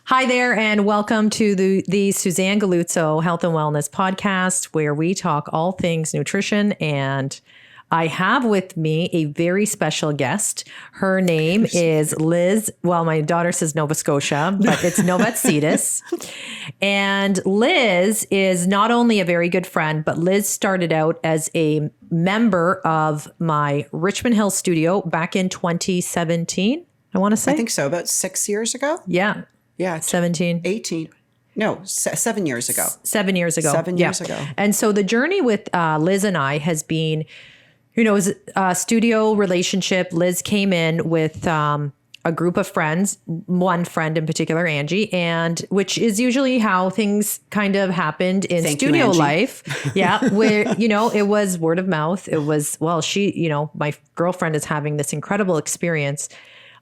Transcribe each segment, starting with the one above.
Hi there, and welcome to the Suzan Galluzzo Health and Wellness Podcast, where we talk all things nutrition. And I have with me a very special guest. Her name is Liz. Well, my daughter says Nova Scotia, but it's Novatsidis. And Liz is not only a very good friend, but Liz started out as a member of my Richmond Hill studio back in 2017, I want to say. I think so, about 6 years ago. Yeah. Yeah. 17. 18. No, 7 years ago. 7 years ago. 7 years ago. And so the journey with Liz and I has been, it was a studio relationship. Liz came in with a group of friends, one friend in particular, Angie, and which is usually how things kind of happened in studio life. Yeah. Where, it was word of mouth. It was, my girlfriend is having this incredible experience.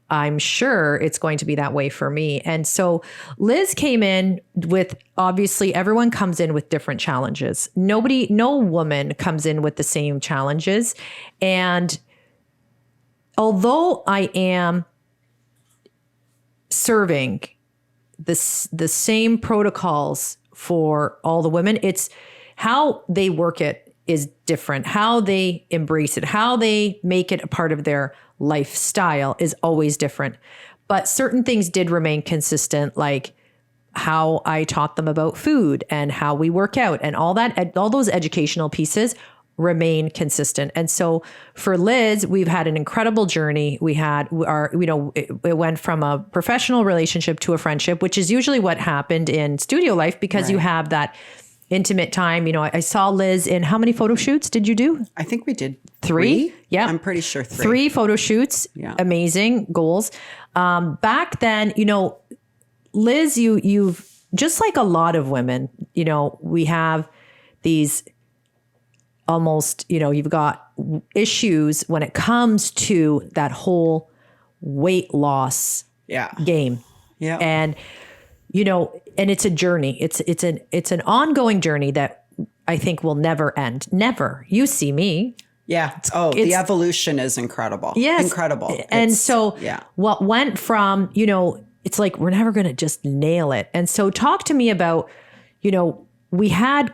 I'm sure it's going to be that way for me. And so Liz came in with, obviously everyone comes in with different challenges. No woman comes in with the same challenges. And although I am serving the same protocols for all the women, it's how they work it is different. How they embrace it, how they make it a part of their lifestyle is always different. But certain things did remain consistent, like how I taught them about food and how we work out and all that, all those educational pieces remain consistent. And so for Liz, we've had an incredible journey. We had it went from a professional relationship to a friendship, which is usually what happened in studio life because you have that intimate time. I saw Liz in how many photo shoots did you do? I think we did 3. Yeah. I'm pretty sure 3. 3 photo shoots. Yeah. Amazing goals. Back then, Liz, you've just like a lot of women, we have these almost, you've got issues when it comes to that whole weight loss game. Yeah. And and it's a journey. It's an ongoing journey that I think will never end. Never. You see me. Yeah. The evolution is incredible. Yes. Incredible. And what went from, it's like, we're never going to just nail it. And so talk to me about, we had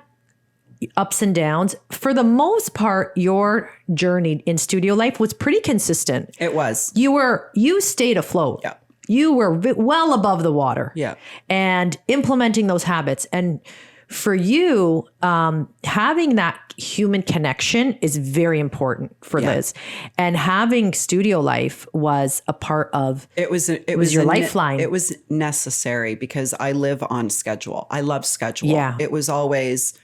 ups and downs. For the most part, your journey in studio life was pretty consistent. It was. You stayed afloat. Yeah. You were well above the water. Yeah. And implementing those habits. And for you, having that human connection is very important for Liz. And having studio life was a part of it was your lifeline. It was necessary because I live on schedule. I love schedule. Yeah. It was always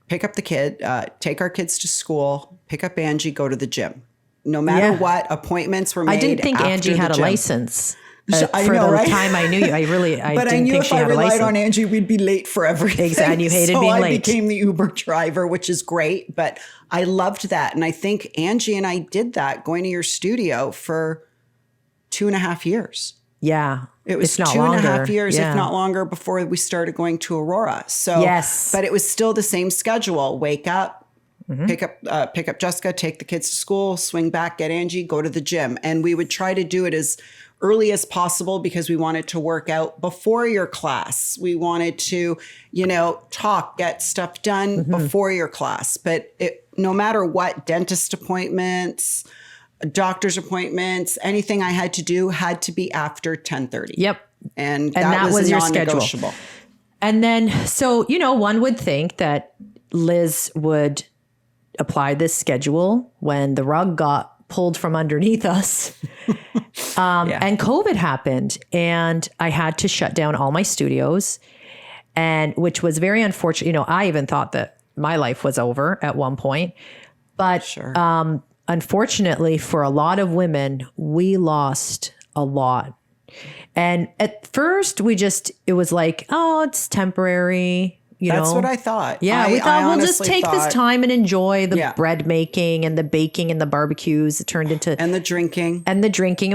pick up the kid, take our kids to school, pick up Angie, go to the gym. No matter what, appointments were made. I didn't think Angie had a license. For the time I knew you, but I knew if I relied on Angie, we'd be late for everything. Exactly, and you hated being late. So I became the Uber driver, which is great. But I loved that, and I think Angie and I did that going to your studio for 2.5 years. Yeah, it was 2.5 years, if not longer, before we started going to Aurora. So yes, but it was still the same schedule: wake up. Pick up Jessica, take the kids to school, swing back, get Angie, go to the gym. And we would try to do it as early as possible because we wanted to work out before your class. We wanted to, talk, get stuff done before your class. But no matter what, dentist appointments, doctor's appointments, anything I had to do had to be after 10:30. Yep. And that was your schedule. And then, so, one would think that Liz would apply this schedule when the rug got pulled from underneath us. And COVID happened and I had to shut down all my studios, and which was very unfortunate. I even thought that my life was over at one point, but unfortunately for a lot of women, we lost a lot. And at first it was like, oh, it's temporary. That's what I thought. Yeah, we thought we'll just take this time and enjoy the bread making and the baking and the barbecues. It turned into and the drinking. And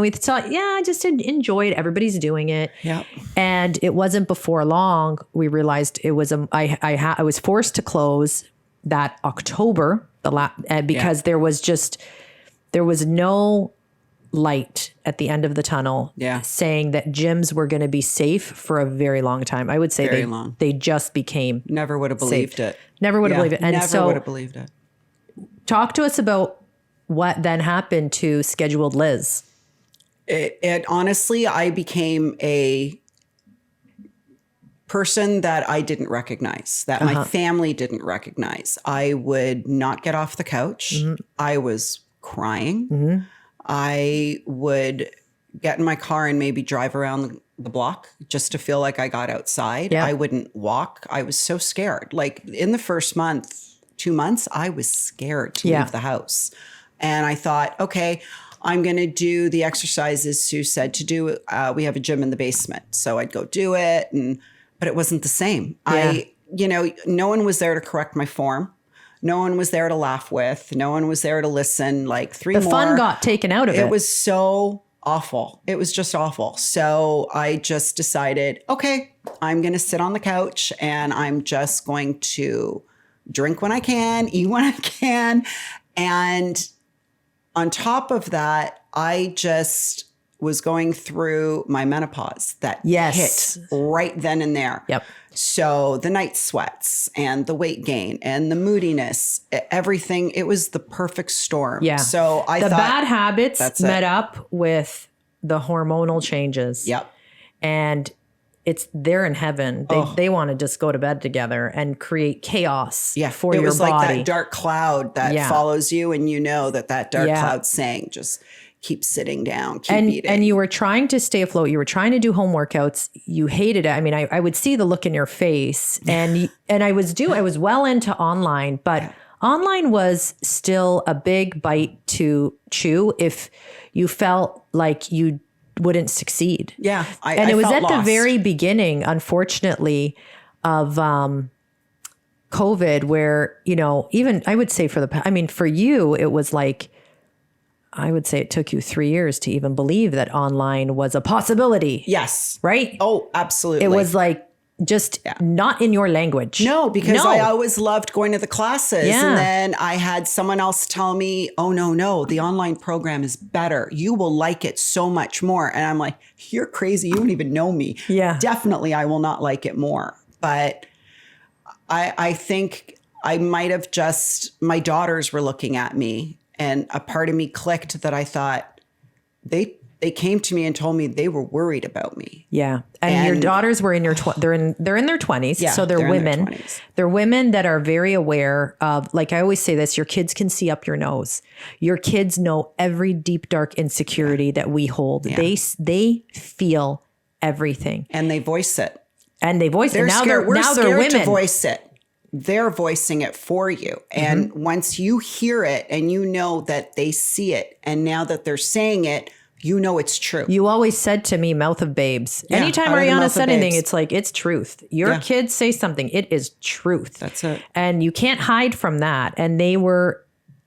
we thought, I just enjoy it. Everybody's doing it. Yeah. And it wasn't before long we realized it was I was forced to close that October because there was no light at the end of the tunnel, saying that gyms were going to be safe for a very long time. I would say they just became Never would have believed it. Never would have believed it. And never would have believed it. Talk to us about what then happened to Scheduled Liz. It honestly, I became a person that I didn't recognize, that my family didn't recognize. I would not get off the couch. I was crying. I would get in my car and maybe drive around the block just to feel like I got outside. I wouldn't walk. I was so scared. Like in the first month, 2 months, I was scared to leave the house. And I thought, okay, I'm going to do the exercises Sue said to do. We have a gym in the basement. So I'd go do it. But it wasn't the same. No one was there to correct my form. No one was there to laugh with. No one was there to listen. Like the fun got taken out of it. It was so awful. It was just awful. So I just decided, okay, I'm going to sit on the couch and I'm just going to drink when I can, eat when I can. And on top of that, I just was going through my menopause that hit right then and there. Yep. So the night sweats and the weight gain and the moodiness, everything, it was the perfect storm. Yeah. So I thought the bad habits met up with the hormonal changes. Yep. And they're in heaven. They want to just go to bed together and create chaos for your body. It was like that dark cloud that follows you, and you know that dark cloud's saying just keep sitting down, keep eating. And you were trying to stay afloat. You were trying to do home workouts. You hated it. I mean, I would see the look in your face, and I was well into online, but online was still a big bite to chew if you felt like you wouldn't succeed. Yeah. It was at the very beginning, unfortunately, of COVID, where, even I would say for you, it was like, I would say it took you 3 years to even believe that online was a possibility. Yes. Right? Oh, absolutely. It was like just not in your language. No, because I always loved going to the classes. Yeah. And then I had someone else tell me, oh, no, the online program is better. You will like it so much more. And I'm like, you're crazy. You don't even know me. Yeah. Definitely, I will not like it more. But I think I might have my daughters were looking at me, and a part of me clicked that I thought they came to me and told me they were worried about me. Yeah. And your daughters were in they're in their 20s. Yeah, so they're women. They're women that are very aware of, like I always say this, your kids can see up your nose. Your kids know every deep, dark insecurity that we hold. Yeah. They feel everything. And they voice it. We're scared women to voice it. They're voicing it for you. And once you hear it and you know that they see it, and now that they're saying it, you know it's true. You always said to me, mouth of babes. Yeah, anytime Ariana said anything, it's like, it's truth. Your kids say something, it is truth. That's it. And you can't hide from that. And they were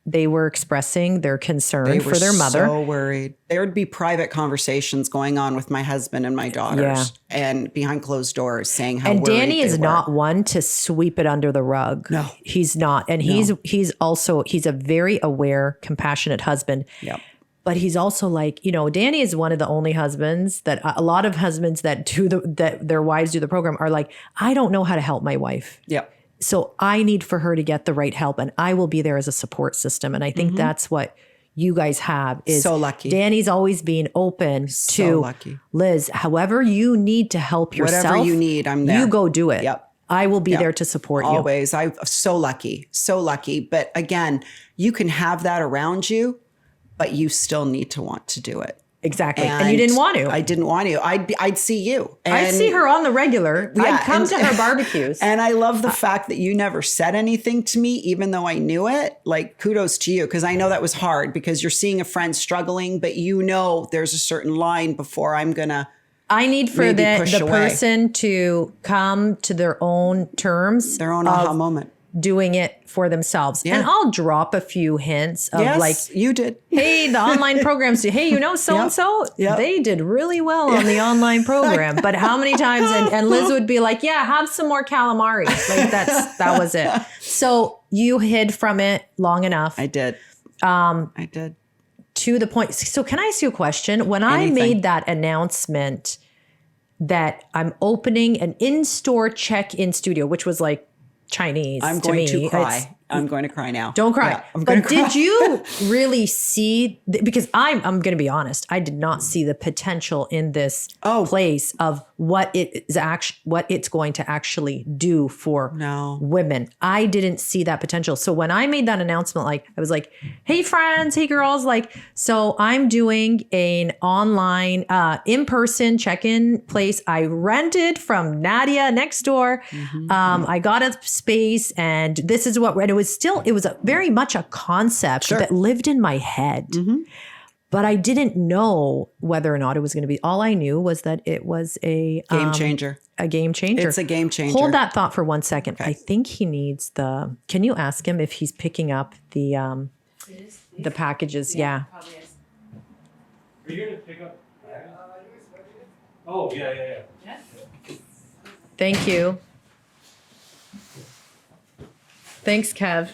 expressing their concern for their mother. So worried. There would be private conversations going on with my husband and my daughters, and behind closed doors, saying how worried Danny is they were. not one to sweep it under the rug. No, he's not. And he's a very aware, compassionate husband. Yep. But he's also like, Danny is one of the only husbands that a lot of husbands that that their wives do the program are like, I don't know how to help my wife. Yep. So I need for her to get the right help, and I will be there as a support system. And I think that's what you guys have is so lucky. Danny's always being open to lucky. Liz, however you need to help yourself. Whatever you need, I'm there. You go do it. Yep. I will be there to support you. Always. I'm so lucky. So lucky. But again, you can have that around you, but you still need to want to do it. Exactly. And you didn't want to. I didn't want to. I'd see you. And I'd see her on the regular. I'd come to her barbecues. And I love the fact that you never said anything to me, even though I knew it. Like, kudos to you, because I know that was hard, because you're seeing a friend struggling, but there's a certain line before I'm going to I need for the person to come to their own terms. Their own aha moment. Doing it for themselves. Yeah. And I'll drop a few hints of you did. Hey, the online programs, hey, so-and-so, they did really well on the online program. But how many times, and Liz would be like, yeah, have some more calamari. Like that was it. So you hid from it long enough. I did. I did. to the point. So can I ask you a question? When I Anything. made that announcement that I'm opening an in-store check-in studio, which was like Chinese I'm to going me. to cry. I'm going to cry now. Don't cry. Yeah, I'm going But to cry. did you really see, because I'm going to be honest, I did not see the potential in this place of what it's going to actually do for women. I didn't see that potential. So when I made that announcement, like I was like, hey friends, hey girls, like, so I'm doing an online in-person check-in place I rented from Nadia next door. I got a space and this is what, and it was very much a concept that lived in my head. But I didn't know whether or not it was going to be. All I knew was that it was a game changer. A game changer. It's a game changer. Hold that thought for 1 second. Okay. I think he needs the. Can you ask him if he's picking up the packages? Yeah. Probably is. Are you going to pick up? Oh yeah. Thank you. Thanks, Kev.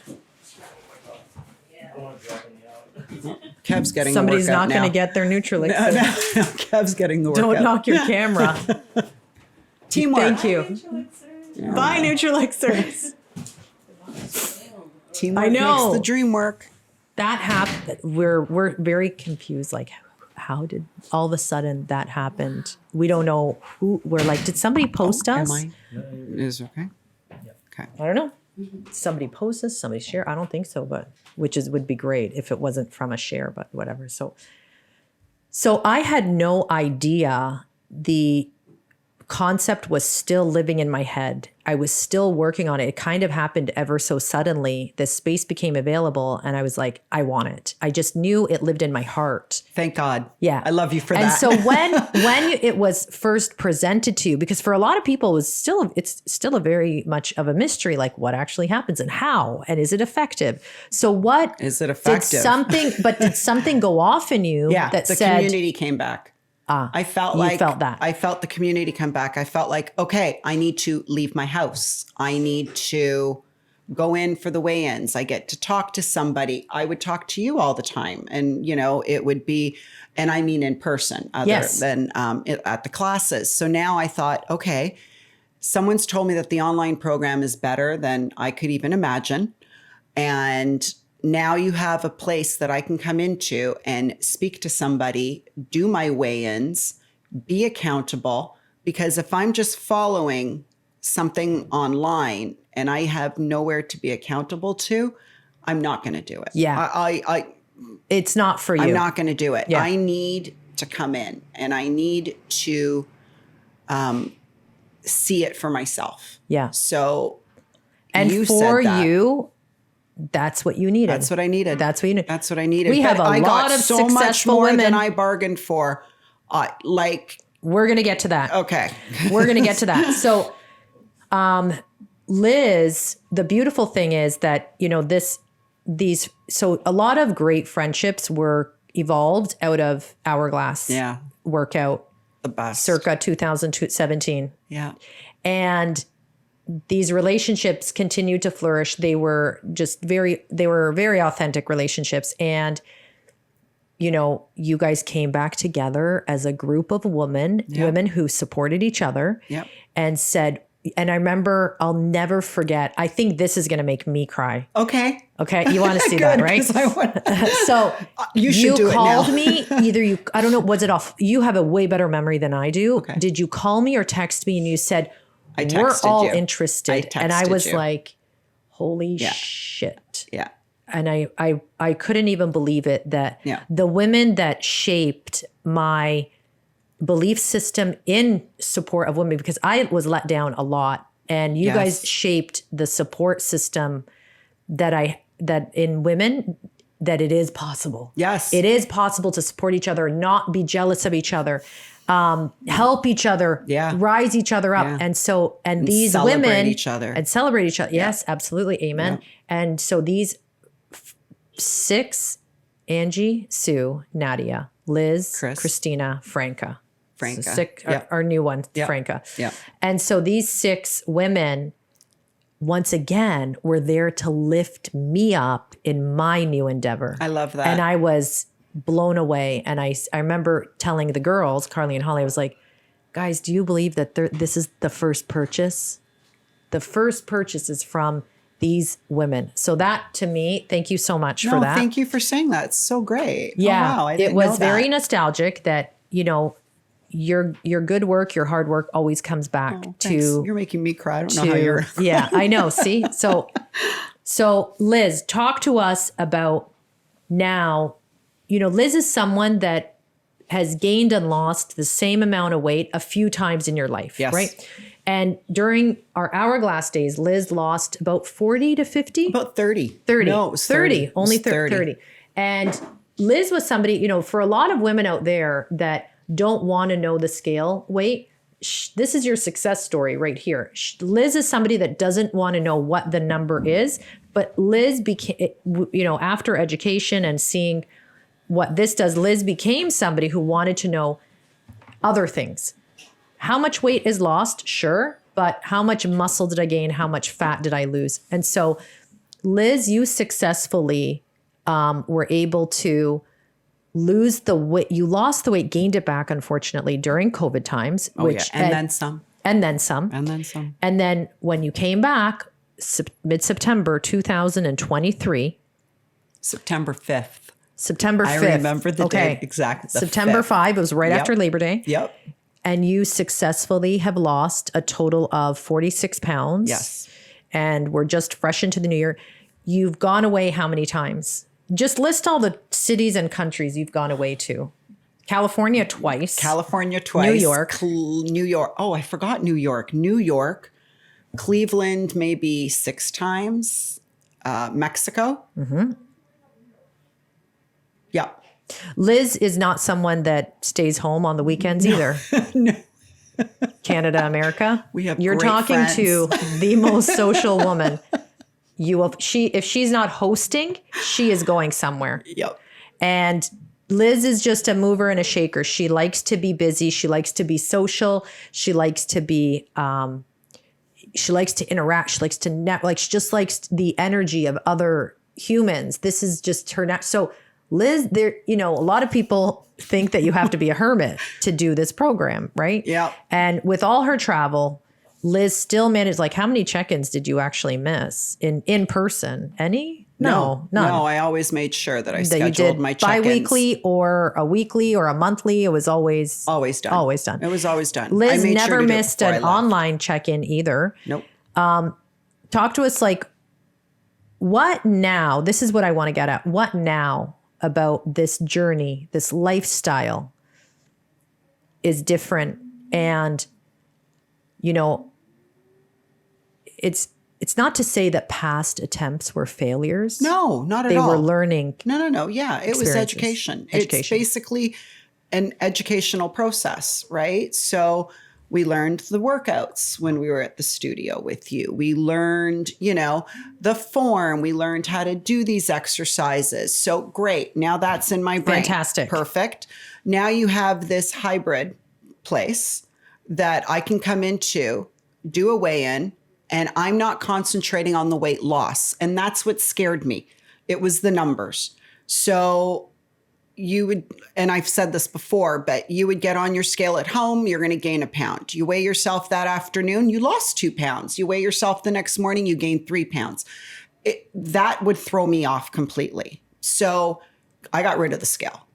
Kev's getting Somebody's the workout not going to get their Nutrilix. No, Kev's getting the workout. Don't knock your camera. Teamwork. Thank you. Bye, Nutrilixers. Teamwork I know. makes the dream work. That happened. We're very confused. Like, how did all of a sudden that happened? We don't know who. We're like, did somebody post us? Is okay. Okay. I don't know. Somebody post us, somebody share. I don't think so, but would be great if it wasn't from a share, but whatever. So I had no idea the concept was still living in my head. I was still working on it. It kind of happened ever so suddenly. This space became available and I was like, I want it. I just knew it lived in my heart. Thank God. Yeah. I love you for and that. And so when it was first presented to you, because for a lot of people it's still a very much of a mystery, like what actually happens and how, and is it effective? So what is it effective? Did something go off in you that the said, community came back. I felt the community come back. I felt like, okay, I need to leave my house. I need to go in for the weigh-ins. I get to talk to somebody. I would talk to you all the time. And, it would be, and I mean in person other than at the classes. So now I thought, okay, someone's told me that the online program is better than I could even imagine. And now you have a place that I can come into and speak to somebody, do my weigh-ins, be accountable. Because if I'm just following something online and I have nowhere to be accountable to, I'm not going to do it. Yeah. It's not for you. I'm not going to do it. Yeah. I need to come in and I need to see it for myself. Yeah. So, and for you, that's what you needed. That's what I needed. That's what you needed. That's what I needed. We have a lot of so successful much more women than I bargained for. We're going to get to that. Okay. We're going to get to that. So, Liz, the beautiful thing is that, so a lot of great friendships were evolved out of Hourglass workout. The best. Circa 2017. Yeah. And these relationships continued to flourish. They were very authentic relationships. And, you guys came back together as a group of women who supported each other and said, and I remember, I'll never forget, I think this is going to make me cry. Okay. You want to see that, right? So you called me, I don't know, was it off? You have a way better memory than I do. Okay. Did you call me or text me and you said, we're all interested? And I was like, holy shit. Yeah. And I couldn't even believe it that the women that shaped my belief system in support of women, because I was let down a lot, and you guys shaped the support system that in women, that it is possible. Yes. It is possible to support each other, not be jealous of each other, help each other, rise each other up. And these women celebrate each other. And celebrate each other. Yes, absolutely. Amen. Yeah. And so these 6, Angie, Sue, Nadia, Liz, Christina, Franca. So 6, our new one, Franca. Yeah. And so these 6 women, once again, were there to lift me up in my new endeavor. I love that. And I was blown away. And I remember telling the girls, Carly and Holly, I was like, guys, do you believe that this is the first purchase? The first purchase is from these women. So that, to me, thank you so much for that. Thank you for saying that. It's so great. Yeah. Oh, wow. I didn't it was know very that. nostalgic that, you know, your good work, your hard work always comes back Thanks. to. You're making me cry. I don't know how you're. Yeah, I know. See? So Liz, talk to us about now, you know, Liz is someone that has gained and lost the same amount of weight a few times in your life, Yes. right? And during our hourglass days, Liz lost about 40 to 50? About 30. 30. No, it was 30. Only It was 30. And Liz was somebody, you know, for a lot of women out there that don't want to know the scale weight, this is your success story right here. Liz is somebody that doesn't want to know what the number is, but Liz became, you know, after education and seeing what this does, Liz became somebody who wanted to know other things. How much weight is lost? Sure. But how much muscle did I gain? How much fat did I lose? And so, Liz, you successfully were able to lose the weight. You lost the weight, gained it back, unfortunately, during COVID times. And then some. And then some. And then some. And then when you came back, mid-September 2023. September 5th. September 5th. I remember the date exactly. September 5th. It was right after Labor Day. Yep. And you successfully have lost a total of 46 pounds. Yes. And we're just fresh into the new year. You've gone away how many times? Just list all the cities and countries you've gone away to. California twice. California twice. New York. New York. Oh, I forgot New York. New York. Cleveland maybe 6 times. Mexico. Mm-hmm. Yeah. Liz is not someone that stays home on the weekends either. No. Canada, America. We have You're great talking friends. to the most social woman. If she's not hosting, she is going somewhere. Yep. And Liz is just a mover and a shaker. She likes to be busy. She likes to be social. She likes to be, she likes to interact. She likes to she just likes the energy of other humans. This is just her. So Liz, there, you know, a lot of people think that you have to be a hermit to do this program, right? Yeah. And with all her travel, Liz still managed, like, how many check-ins did you actually miss in person? Any? No, none. No, I always made sure that I That you scheduled did my check-ins. bi-weekly or a weekly or a monthly. It was always done. Always done. It was always done. Liz I made never sure to do it missed before I an left. online check-in either. Nope. Talk to us, like, what now? This is what I want to get at. What now about this journey, this lifestyle is different? And, you know, it's not to say that past attempts were failures. No, not at They all. were learning. No. Yeah, it was experiences. education. It's basically an educational process, right? So we learned the workouts when we were at the studio with you. We learned, you know, the form. We learned how to do these exercises. So great. Now that's in my brain. Fantastic. Perfect. Now you have this hybrid place that I can come into, do a weigh-in, and I'm not concentrating on the weight loss. And that's what scared me. It was the numbers. So you would, and I've said this before, but you would get on your scale at home, you're going to gain a pound. You weigh yourself that afternoon, you lost 2 pounds. You weigh yourself the next morning, you gain 3 pounds. That would throw me off completely. So I got rid of the scale.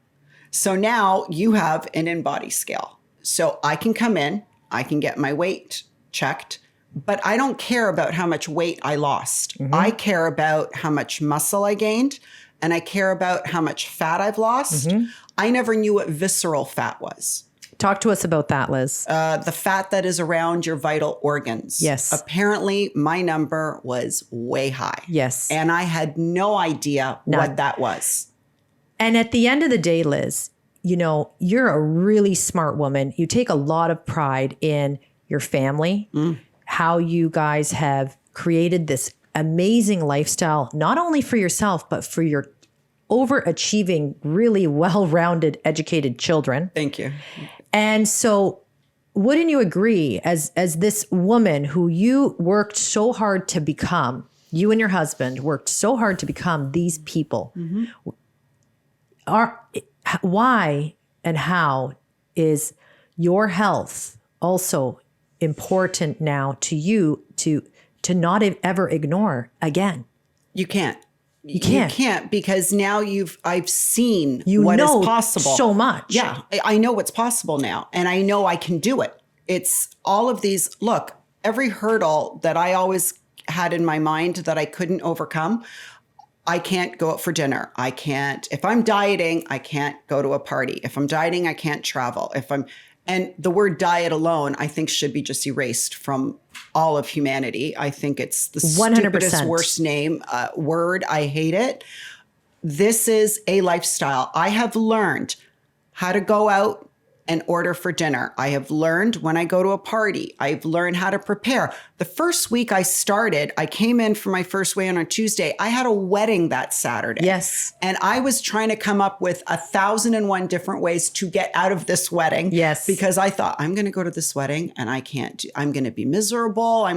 So now you have an in-body scale. So I can come in, I can get my weight checked, but I don't care about how much weight I lost. Mm-hmm. I care about how much muscle I gained, and I care about how much fat I've lost. Mm-hmm. I never knew what visceral fat was. Talk to us about that, Liz. The fat that is around your vital organs. Yes. Apparently, my number was way high. Yes. And I had no idea what that was. And at the end of the day, Liz, you know, you're a really smart woman. You take a lot of pride in your family, how you guys have created this amazing lifestyle, not only for yourself, but for your overachieving, really well-rounded, educated children. Thank you. And so wouldn't you agree, as this woman who you worked so hard to become, you and your husband worked so hard to become these people, why and how is your health also important now to you to not ever ignore again? You can't. You can't. You can't, because now I've seen You what is know possible. so much. Yeah, I know what's possible now, and I know I can do it. It's all of these. Look, every hurdle that I always had in my mind that I couldn't overcome. I can't go out for dinner. I can't, if I'm dieting, I can't go to a party. If I'm dieting, I can't travel. And the word diet alone, I think should be just erased from all of humanity. I think it's the 100%. stupidest, worst word. I hate it. This is a lifestyle. I have learned how to go out and order for dinner. I have learned when I go to a party, I've learned how to prepare. The first week I started, I came in for my first weigh-in on Tuesday. I had a wedding that Saturday. Yes. And I was trying to come up with 1,001 different ways to get out of this wedding. Yes. Because I thought, I'm going to go to this wedding and I'm going to be miserable.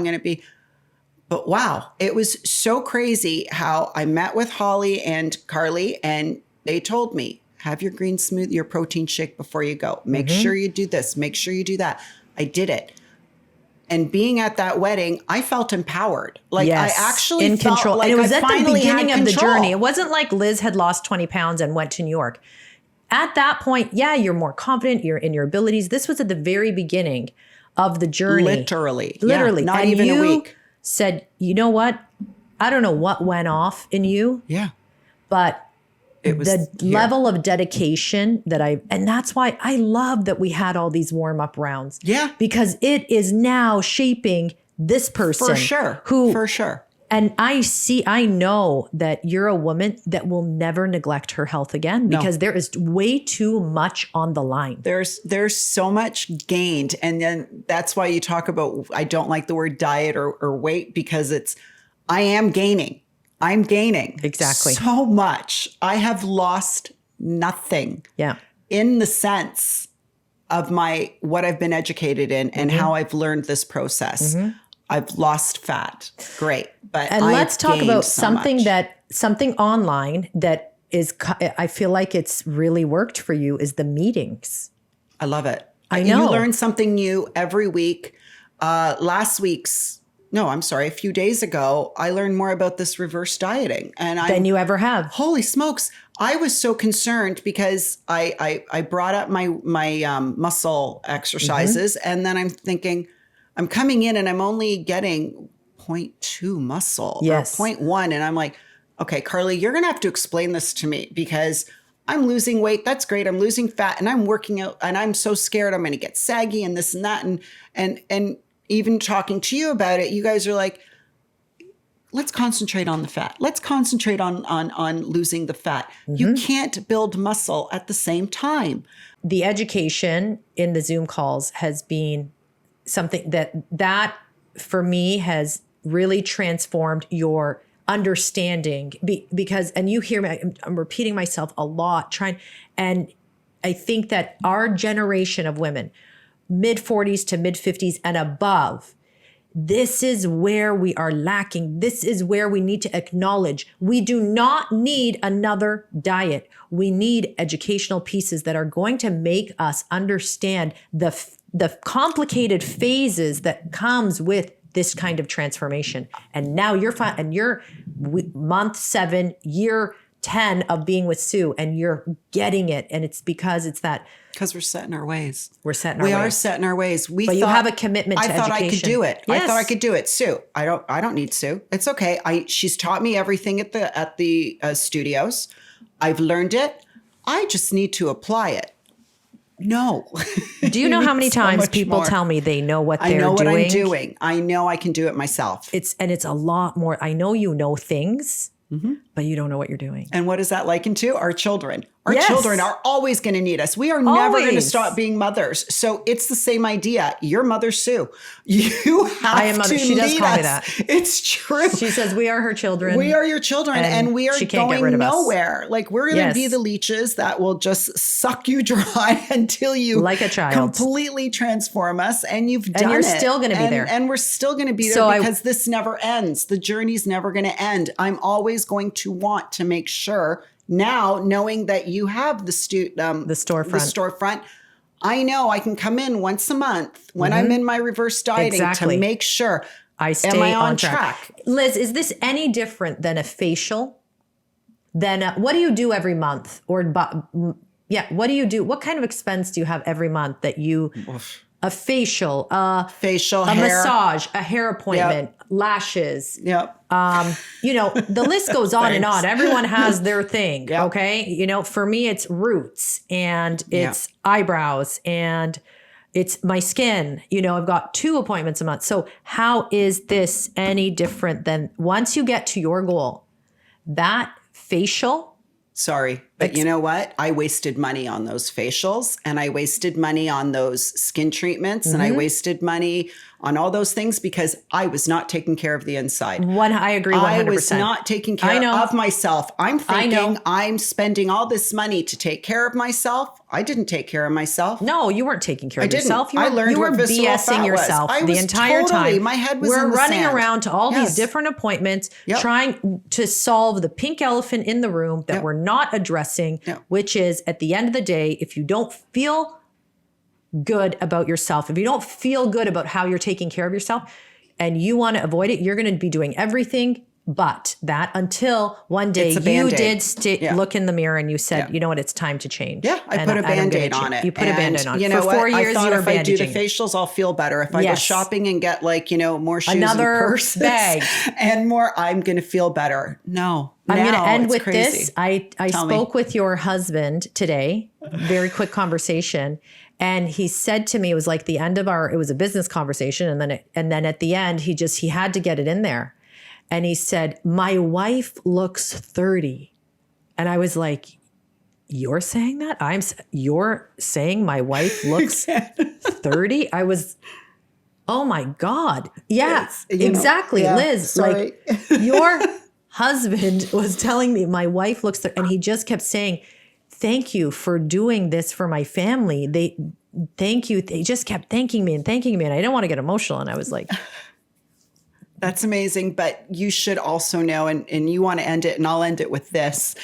But wow, it was so crazy how I met with Holly and Carly, and they told me, have your green smoothie, your protein shake before you go. Make sure you do this. Make sure you do that. I did it. And being at that wedding, I felt empowered. Like I actually in felt control. like And it was I at the finally beginning had of the control. journey. It wasn't like Liz had lost 20 pounds and went to New York. At that point, yeah, you're more confident. You're in your abilities. This was at the very beginning of the journey. Literally. Literally. Yeah, not And even you a week. said, you know what? I don't know what went off in you, Yeah. but It was the here. level of dedication and that's why I love that we had all these warm up rounds. Yeah. Because it is now shaping this person. For sure. For sure. And I know that you're a woman that will never neglect her health again because there is way too much on the line. There's so much gained. And then that's why you talk about, I don't like the word diet or weight, because I am gaining. I'm gaining Exactly. so much. I have lost nothing. Yeah. In the sense of what I've been educated in and how I've learned this process. I've lost fat. Great. But And let's talk about something online that is, I feel like it's really worked for you is the meetings. I love it. I know. You learn something new every week. A few days ago, I learned more about this reverse dieting. Than you ever have. Holy smokes. I was so concerned because I brought up my muscle exercises, and then I'm thinking, I'm coming in and I'm only getting 0.2 muscle or 0.1. And I'm like, okay, Carly, you're going to have to explain this to me because I'm losing weight. That's great. I'm losing fat and I'm working out and I'm so scared I'm going to get saggy and this and that. And even talking to you about it, you guys are like, let's concentrate on the fat. Let's concentrate on losing the fat. You can't build muscle at the same time. The education in the Zoom calls has been something that for me has really transformed your understanding because, and you hear me, I'm repeating myself a lot, and I think that our generation of women, mid 40s to mid 50s and above, this is where we are lacking. This is where we need to acknowledge we do not need another diet. We need educational pieces that are going to make us understand the complicated phases that comes with this kind of transformation. And now you're month 7, year 10 of being with Sue, and you're getting it. And it's because we're set in our ways. We're set in our ways. We are set in our ways. But you have a commitment to education. I thought I could do it. Yes. I thought I could do it. Sue, I don't need Sue. It's okay. She's taught me everything at the studios. I've learned it. I just need to apply it. No. Do you know how many times people tell me they know what they're doing? I know what I'm doing. I know I can do it myself. It's a lot more. I know you know things, but you don't know what you're doing. And what is that likened to? Our children. Our Yes. children are always going to need us. We are never going to stop being mothers. So it's the same idea. You're Mother Sue. You have to She does lead call us. me that. It's true. She says we are her children. We are your children, and we are she can't get going rid of us. nowhere. Like we're going to be Yes. the leeches that will just suck you dry until you Like a child. completely transform us. And you've done it. you're still going to be there. And we're still going to be there So because this never ends. The journey's never going to end. I'm always going to want to make sure Now, knowing that you have the storefront, I know I can come in once a month when I'm in my reverse dieting to make sure I stay am I on track. Liz, is this any different than a facial? Then what do you do every month? What do you do? What kind of expense do you have every month that you... A facial, a hair. massage, a hair appointment, lashes. Yep. The list goes on and on. Everyone has their thing. Yep. Okay. For me, it's roots and it's eyebrows and it's my skin. I've got 2 appointments a month. So how is this any different than once you get to your goal, that facial? Sorry, but you know what? I wasted money on those facials and I wasted money on those skin treatments and I wasted money on all those things because I was not taking care of the inside. I agree 100%. I was not taking care of myself. I'm thinking I'm spending all this money to take care of myself. I didn't take care of myself. No, you weren't taking care of yourself. I learned you were BSing yourself the entire time. My head was We're in the running sand. around to all these different appointments, trying to solve the pink elephant in the room that we're not addressing, which is at the end of the day, if you don't feel good about yourself, if you don't feel good about how you're taking care of yourself and you want to avoid it, you're going to be doing everything but that until one day you did look in the mirror and you said, you know what, it's time to change. Yeah, I put a Band-Aid on it. You put a Band-Aid on it. You know For 4 years, I thought you were if I do the bandaging. facials, I'll feel better. If I go shopping and get more shoes Another and purses bag and more, I'm going to feel better. No. I'm going to end with crazy. this. I spoke with your husband today, very quick conversation. And he said to me, it was like the end of it was a business conversation. And then at the end, he had to get it in there. And he said, my wife looks 30. And I was like, you're saying that? You're saying my wife looks 30? I was, oh my God. Yeah, exactly. Liz, sorry. Your husband was telling me my wife looks 30. And he just kept saying, thank you for doing this for my family. Thank you. They just kept thanking me. And I didn't want to get emotional. And I was like, that's amazing. But you should also know, and you want to end it, and I'll end it with this.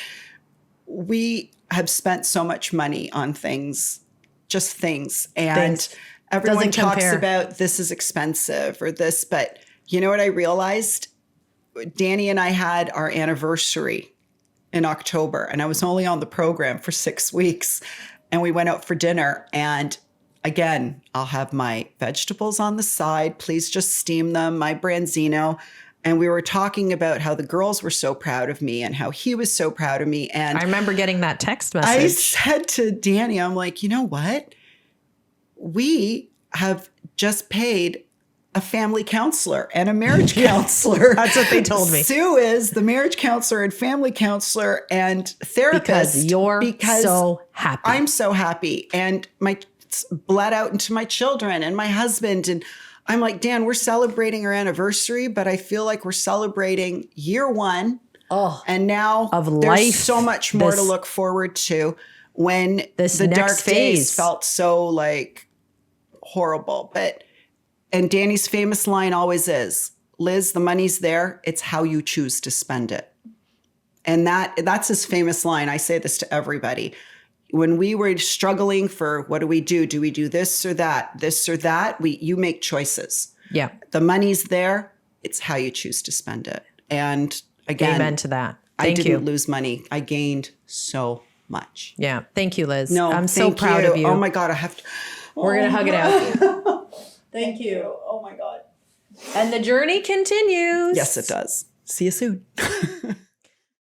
We have spent so much money on things, just things. And everyone talks about this is expensive or this. But you know what I realized? Danny and I had our anniversary in October, and I was only on the program for 6 weeks. And we went out for dinner, and again, I'll have my vegetables on the side. Please just steam them, my branzino. And we were talking about how the girls were so proud of me and how he was so proud of me. And I remember getting that text message. I said to Danny, I'm like, you know what? We have just paid a family counselor and a marriage counselor. That's what they told me. Sue is the marriage counselor and family counselor and therapist. Because you're so happy. I'm so happy. And my bled out into my children and my husband. And I'm like, Dan, we're celebrating our anniversary, but I feel like we're celebrating year one. Oh, and now there's so much more to look forward to when the dark days felt so horrible. And Danny's famous line always is, Liz, the money's there. It's how you choose to spend it. And that's his famous line. I say this to everybody. When we were struggling for what do we do? Do we do this or that? This or that? You make choices. Yeah. The money's there. It's how you choose to spend it. And again, amen to that. I didn't lose money. I gained so much. Yeah. Thank you, Liz. No, I'm so proud of you. Oh my God. I have to. We're going to hug it out. Thank you. Oh my God. And the journey continues. Yes, it does. See you soon.